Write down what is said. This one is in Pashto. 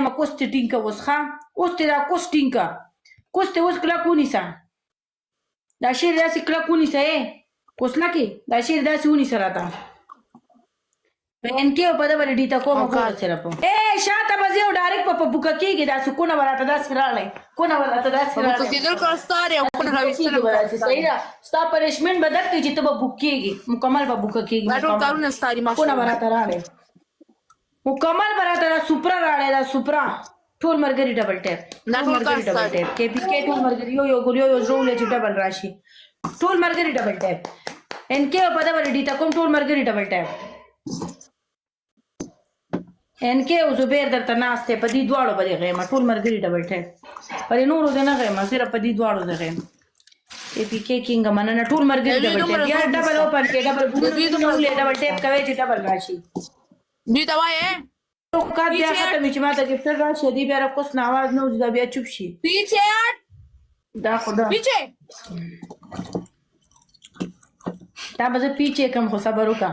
ما کوست ټینګه اوس ښه اوس دې دا کوست ټینګه کوست اوس کلک ونیسه دا شیر داسې کلک ونیسه اوس لکې دا شیر داسې ونیسه راته پهن کې او په دغه ډیټا کومه کومه سره په شاته به زه ډایرکټ په بوکه کېږي داسې کونه به راته داسې راغلی کونه به راته داسې راغلی کېدل که ستارې او کونه راویستل صحیح ده ستا پنشمنټ به درکړي چې ته به بوک کېږي مکمل به بوکه کېږي دا ټول کارونه ستاري کونه به راته راغلی مکمل به راته دا سوپرا راغلی دا سوپرا ټول مرګري ډبل ټیپ ټول مرګري ډبل ټیپ کې پی کې ټول مرګري یو ګل یو زړول چې ډبل راشي ټول مرګري ډبل ټیپ ان کې په دغه ډیټا کوم ټول مرګري ډبل ټیپ ان کې او زبیر درته ناشته په دې دواړو باندې غیمه ټول مرګري ډبل ټیپ پر نورو دې نه غیمه صرف په دې دواړو دې غیمه ای پی کې کینګ مننه ټول مرګري ډبل ټیپ یا ډبل اوپن کې ډبل ډبل ټیپ کوي چې ډبل راشي دې دا وایې تو کا بیا ختم چې ما ته گفټر راشي دی بیا کوس نه आवाज نه وځي دا بیا چوپ شي پیچھے دا خدا پیچھے دا به پیچھے کم خو صبر وکا